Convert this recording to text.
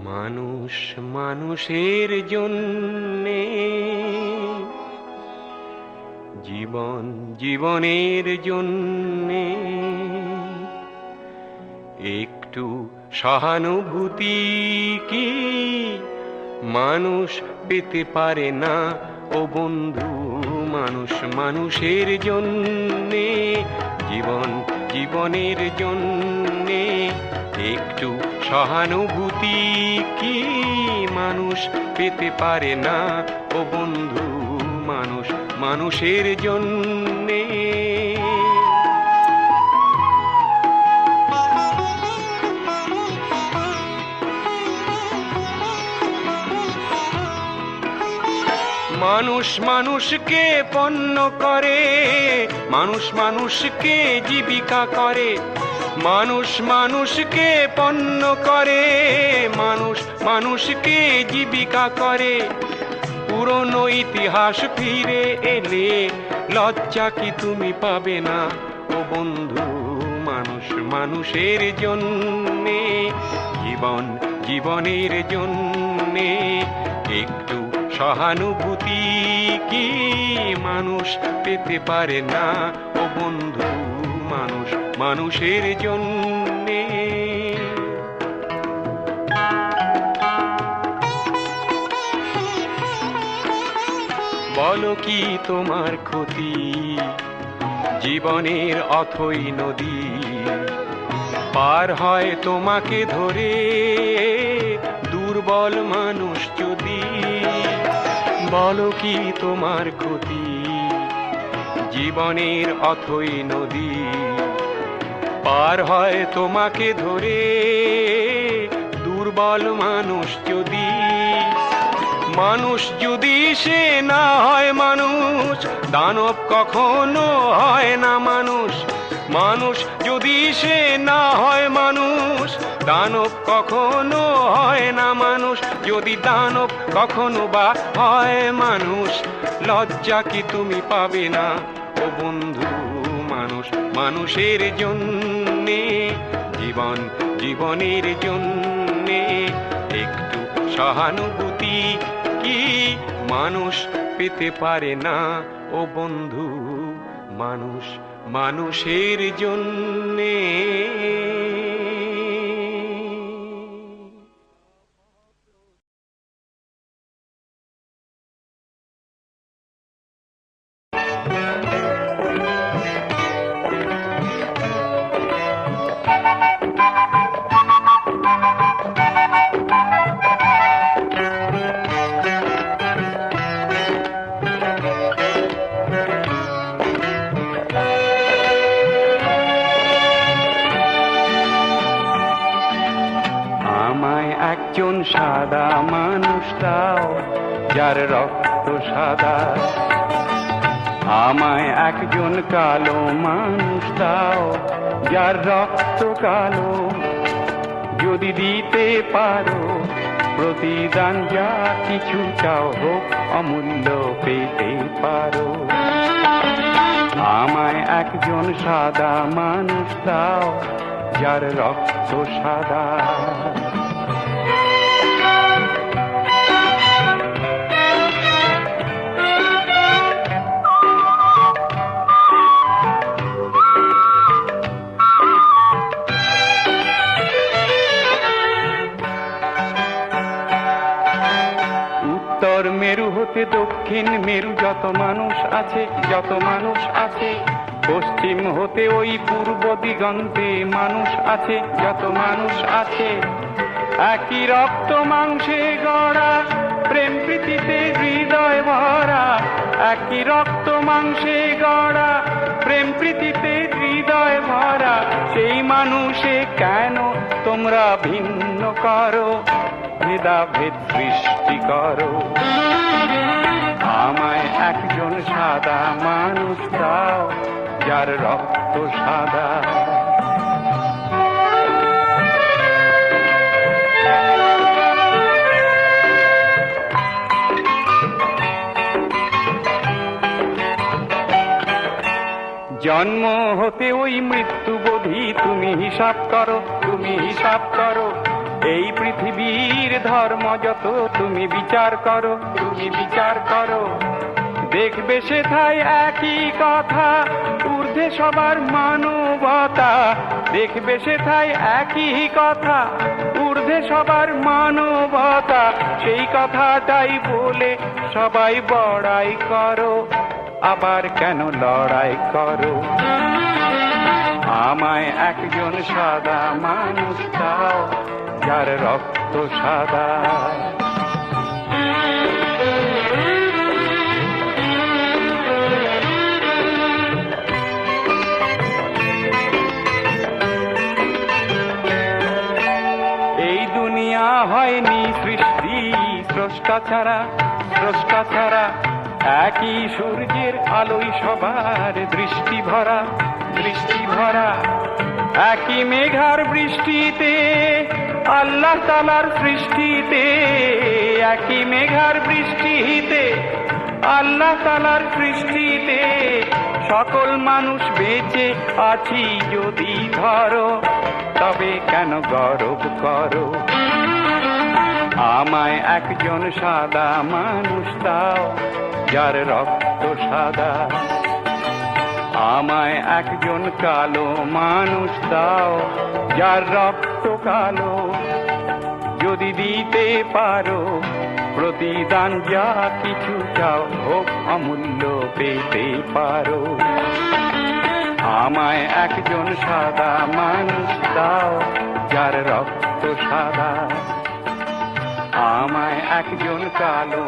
মানুষ মানুষের জন্যে, জীবন জীবনের জন্যে একটু সহানুভূতি কি মানুষ পেতে পারে না ও বন্ধু? মানুষ মানুষের জন্যে, জীবন জীবনের জন্যে একটু সহানুভূতি কি মানুষ পেতে পারে না ও বন্ধু? মানুষ মানুষের জন্যে। মানুষ মানুষকে পণ্য করে, মানুষ মানুষকে জীবিকা করে, মানুষ মানুষকে পণ্য করে, মানুষ মানুষকে জীবিকা করে। পুরনো ইতিহাস ফিরে এলে লজ্জা কি তুমি পাবে না ও বন্ধু? মানুষ মানুষের জন্যে, জীবন জীবনের জন্যে একটু সহানুভূতি কি মানুষ পেতে পারে না ও বন্ধু? মানুষ মানুষের জন্যে। বলো কি তোমার ক্ষতি জীবনের অথই নদী পার হয় তোমাকে ধরে দুর্বল মানুষ যদি? বলো কি তোমার ক্ষতি জীবনের অথই নদী পার হয় তোমাকে ধরে দুর্বল মানুষ যদি? মানুষ যদি সে না হয় মানুষ, দানব কখনো হয় না মানুষ। মানুষ যদি সে না হয় মানুষ, দানব কখনো হয় না মানুষ। যদি দানব কখনো বা হয় মানুষ, লজ্জা কি তুমি পাবে না ও বন্ধু? মানুষ মানুষের জন্যে, জীবন জীবনের জন্যে একটু সহানুভূতি কি মানুষ পেতে পারে না ও বন্ধু? মানুষ মানুষের জন্যে। একজন সাদা মানুষ দাও যার রক্ত সাদা, আমায় একজন কালো মানুষ দাও যার রক্ত কালো। যদি দিতে পারো প্রতিদান যা কিছু চাও হোক অমূল্য পেতে পারো। আমায় একজন সাদা মানুষ দাও যার রক্ত সাদা। উত্তর মেরু হতে দক্ষিণ মেরু যত মানুষ আছে, যত মানুষ আছে, পশ্চিম হতে ওই পূর্ব দিগন্তে মানুষ আছে, যত মানুষ আছে। একই রক্ত মাংসে গড়া প্রেম প্রীতিতে হৃদয় ভরা, একই রক্ত মাংসে গড়া প্রেম প্রীতিতে হৃদয় ভরা। সেই মানুষে কেন তোমরা ভিন্ন করো, ভেদাভেদ সৃষ্টি করো? আমায় একজন সাদা মানুষ দাও যার রক্ত সাদা। জন্ম হতে ওই মৃত্যু বোধি তুমি হিসাব করো, তুমি হিসাব করো। এই পৃথিবীর ধর্ম যত তুমি বিচার করো, তুমি বিচার করো। দেখবে সেথায় একই কথা, ঊর্ধ্বে সবার মানবতা। দেখবে সেথায় একই কথা, ঊর্ধ্বে সবার মানবতা। সেই কথাটাই বলে সবাই বড়াই করো, আবার কেন লড়াই করো? আমায় একজন সাদা মানুষ দাও, যার রক্ত সাদা। এই দুনিয়া হয়নি সৃষ্টি স্রষ্টা ছাড়া, স্রষ্টা ছাড়া। একই সূর্যের আলোয় সবার দৃষ্টি ভরা, দৃষ্টি ভরা। একই মেঘার বৃষ্টিতে আল্লাহ তাআলার সৃষ্টিতে, একই মেঘার বৃষ্টিতে আল্লাহ তাআলার সৃষ্টিতে। সকল মানুষ বেঁচে আছি যদি ধরো, তবে কেন গর্ব করো? আমায় একজন সাদা মানুষ দাও, যার রক্ত সাদা। আমায় একজন কালো মানুষ দাও, যার রক্ত কালো। যদি দিতে পারো প্রতিদান, যা কিছু চাও হোক অমূল্য পেতে পারো। আমায় একজন সাদা মানুষ দাও, যার রক্ত সাদা। আমায় একজন কালো